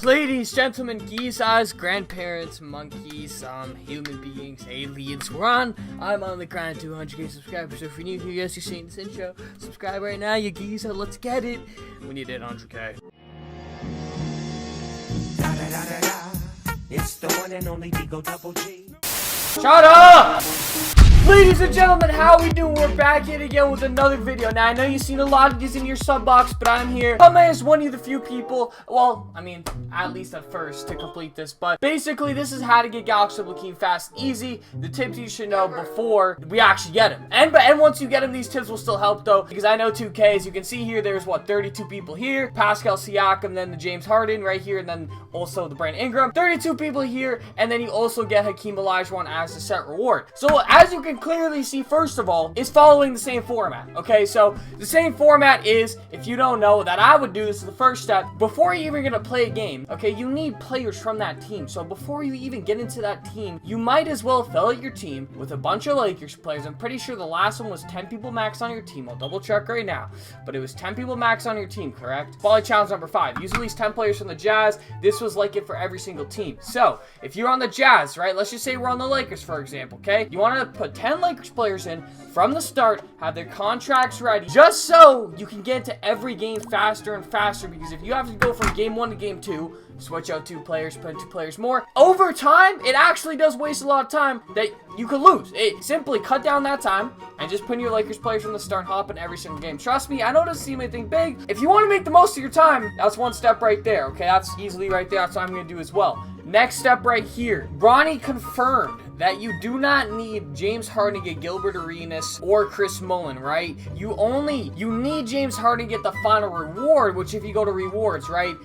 Ladies, gentlemen, geese-eyes, grandparents, monkeys, human beings, aliens, I'm on the grind to 200k subscribers, so if you're new here, yes, you're seeing this intro, subscribe right now, you geese, let's get it. We need to hit 100k. It's the one and only Digo Double G. Shut up! Ladies and gentlemen, how we doing? We're back here again with another video. Now, I know you've seen a lot of these in your sub box, but I'm here. I'm as one of the few people, well, I mean, at least at first, to complete this. But basically, this is how to get Galaxy Opal Hakeem fast, easy. The tips you should know before we actually get him. And once you get him, these tips will still help, though, because I know 2K, as you can see here, there's, 32 people here. Pascal Siakam, then the James Harden right here, and then also the Brandon Ingram. 32 people here, and then you also get Hakeem Olajuwon as the set reward. So, as you can clearly see, first of all, is following the same format. Okay, so the same format is, if you don't know, that I would do this as the first step. Before you're even gonna play a game, okay, you need players from that team. So before you even get into that team, you might as well fill out your team with a bunch of Lakers players. I'm pretty sure the last one was 10 people max on your team. I'll double check right now, but it was 10 people max on your team, correct? Quality challenge number 5. Use at least 10 players from the Jazz. This was like it for every single team. So if you're on the Jazz, right, let's just say we're on the Lakers, for example, okay? You want to put 10 Lakers players in from the start, have their contracts ready, just so you can get into every game faster and faster, because if you have to go from game 1 to game 2, switch out 2 players, put in 2 players more, over time, it actually does waste a lot of time that you could lose. It simply cut down that time and just put in your Lakers players from the start, hop in every single game. Trust me, I know it doesn't seem anything big. If you want to make the most of your time, that's one step right there, okay? That's easily right there. That's what I'm going to do as well. Next step right here. Bronny confirmed that you do not need James Harden to get Gilbert Arenas or Chris Mullin, right? You need James Harden to get the final reward, which if you go to rewards, right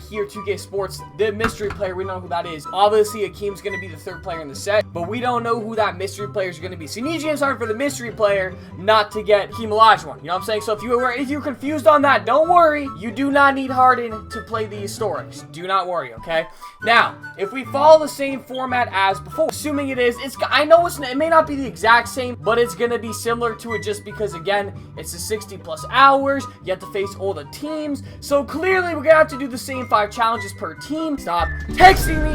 here, 2K Sports, the mystery player, we know who that is. Obviously, Hakeem's going to be the 3rd player in the set, but we don't know who that mystery player is going to be. So you need James Harden for the mystery player, not to get Hakeem Olajuwon. You know what I'm saying? So if you're confused on that, don't worry. You do not need Harden to play the historics. Do not worry, okay? Now, if we follow the same format as before, assuming it is, I know it may not be the exact same, but it's going to be similar to it just because, again, it's the 60 plus hours. You have to face all the teams. So clearly, we're going to have to do the same 5 challenges per team. Stop texting me.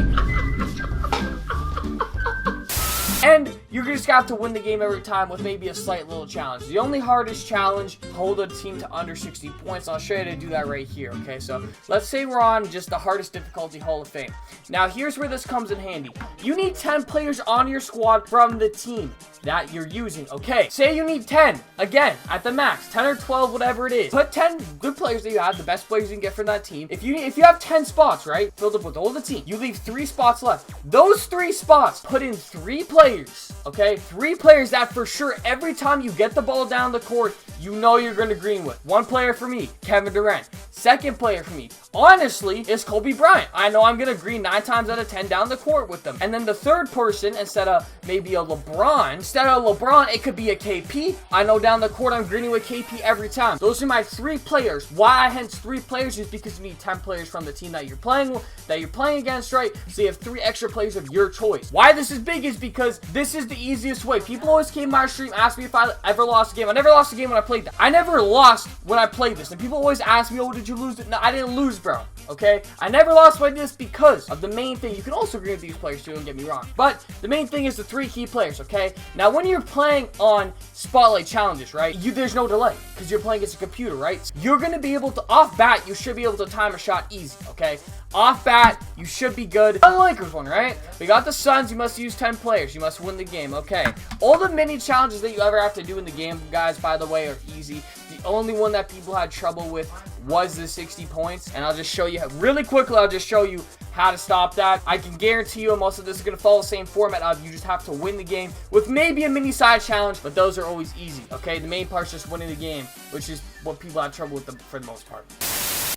And you're just gonna have to win the game every time with maybe a slight little challenge. The only hardest challenge, hold a team to under 60 points. I'll show you how to do that right here, okay? So let's say we're on just the hardest difficulty, Hall of Fame. Now here's where this comes in handy. You need 10 players on your squad from the team that you're using, okay? Say you need 10, again, at the max, 10 or 12, whatever it is. Put 10 good players that you have, the best players you can get from that team. If you have 10 spots, right, filled up with all the team, you leave 3 spots left. Those 3 spots, put in 3 players, okay? 3 players that for sure, every time you get the ball down the court, you know you're going to green with. 1 player for me, Kevin Durant. 2nd player for me, honestly, is Kobe Bryant. I know I'm going to green 9 times out of 10 down the court with them. And then the 3rd person, instead of maybe a LeBron, it could be a KP. I know down the court I'm greening with KP every time. Those are my 3 players. Why I hence 3 players is because you need 10 players from the team that you're playing against, right? So you have 3 extra players of your choice. Why this is big is because this is the easiest way. People always came to my stream, asked me if I ever lost a game. I never lost a game when I played that. I never lost when I played this. And people always ask me, oh, did you lose it? No, I didn't lose, bro. Okay? I never lost by this because of the main thing. You can also agree with these players too, don't get me wrong. But the main thing is the 3 key players, okay? Now, when you're playing on Spotlight Challenges, right, there's no delay because you're playing against a computer, right? You're going to be able to, off bat, you should be able to time a shot easy, okay? Off bat, you should be good. On the Lakers one, right? We got the Suns. You must use 10 players. You must win the game, okay? All the mini challenges that you ever have to do in the game, guys, by the way, are easy. The only one that people had trouble with was the 60 points, and I'll just show you really quickly. I'll just show you how to stop that. I can guarantee you most of this is going to follow the same format of you just have to win the game with maybe a mini side challenge, but those are always easy, okay? The main part's just winning the game, which is what people have trouble with for the most part.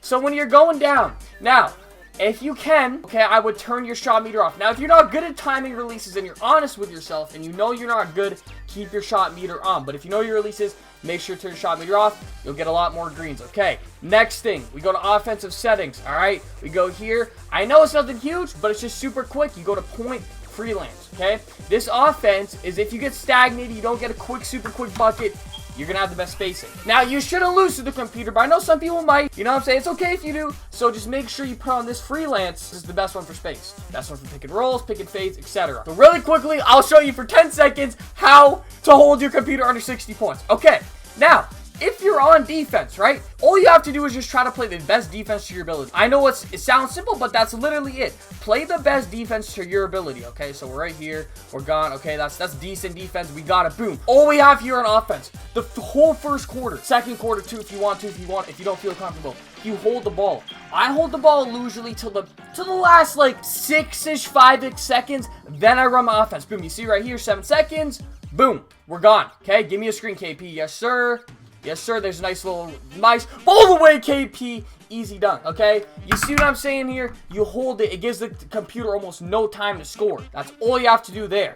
So when you're going down, now, if you can, okay, I would turn your shot meter off. Now, if you're not good at timing releases and you're honest with yourself and you know you're not good, keep your shot meter on. But if you know your releases, make sure to turn your shot meter off. You'll get a lot more greens, okay? Next thing, we go to offensive settings, all right? We go here. I know it's nothing huge, but it's just super quick. You go to point freelance, okay? This offense is if you get stagnated, you don't get a super quick bucket, you're gonna have the best spacing. Now, you shouldn't lose to the computer, but I know some people might. You know what I'm saying? It's okay if you do. So just make sure you put on this freelance. This is the best one for space. Best one for pick and rolls, pick and fades, etc. So really quickly, I'll show you for 10 seconds how to hold your computer under 60 points. Okay, now, if you're on defense, right, all you have to do is just try to play the best defense to your ability. I know it sounds simple, but that's literally it. Play the best defense to your ability, okay? So we're right here. We're gone. Okay, that's decent defense. We got it. Boom. All we have here on offense, the whole first quarter, second quarter too, if you want to, if you don't feel comfortable. You hold the ball. I hold the ball usually till the last like 6-ish, 5-ish seconds. Then I run my offense. Boom. You see right here, 7 seconds. Boom. We're gone. Okay, give me a screen, KP. Yes, sir. Yes, sir. There's a nice all the way, KP. Easy done, okay? You see what I'm saying here? You hold it. It gives the computer almost no time to score. That's all you have to do there.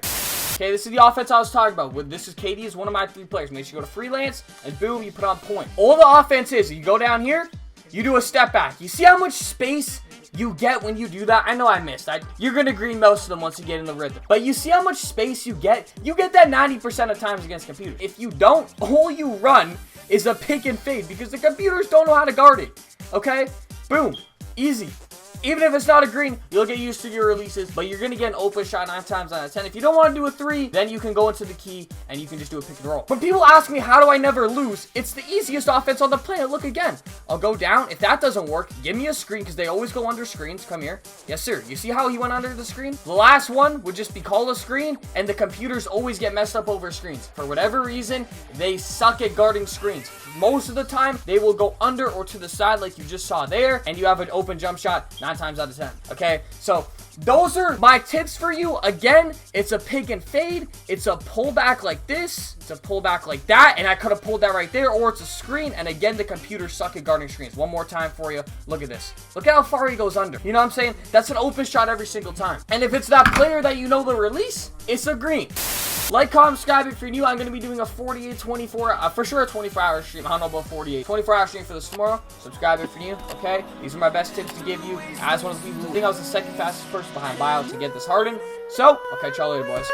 Okay, this is the offense I was talking about. This is KD is one of my 3 players. Make sure you go to freelance, and boom, you put on point. All the offense is, you go down here, you do a step back. You see how much space you get when you do that? I know I missed. You're going to green most of them once you get in the rhythm. But you see how much space you get? You get that 90% of times against computer. If you don't, all you run is a pick and fade because the computers don't know how to guard it. Okay? Boom. Easy. Even if it's not a green, you'll get used to your releases, but you're going to get an open shot 9 times out of 10. If you don't want to do a 3, then you can go into the key and you can just do a pick and roll. When people ask me, how do I never lose? It's the easiest offense on the planet. Look again. I'll go down. If that doesn't work, give me a screen because they always go under screens. Come here. Yes, sir. You see how he went under the screen? The last one would just be called a screen, and the computers always get messed up over screens. For whatever reason, they suck at guarding screens. Most of the time, they will go under or to the side like you just saw there, and you have an open jump shot 9 times out of 10. Okay, so those are my tips for you. Again, it's a pick and fade. It's a pullback like this. It's a pullback like that, and I could have pulled that right there, or it's a screen, and again, the computers suck at guarding screens. One more time for you. Look at this. Look at how far he goes under. You know what I'm saying? That's an open shot every single time. And if it's that player that you know the release, it's a green. Like, comment, subscribe if you're new. I'm going to be doing a 48, 24, for sure a 24-hour stream. I don't know about 48. 24-hour stream for this tomorrow. Subscribe if you're new, okay? These are my best tips to give you. As one of the people who think I was the second fastest person behind Bio to get this hardened. So, I'll catch y'all later, boys.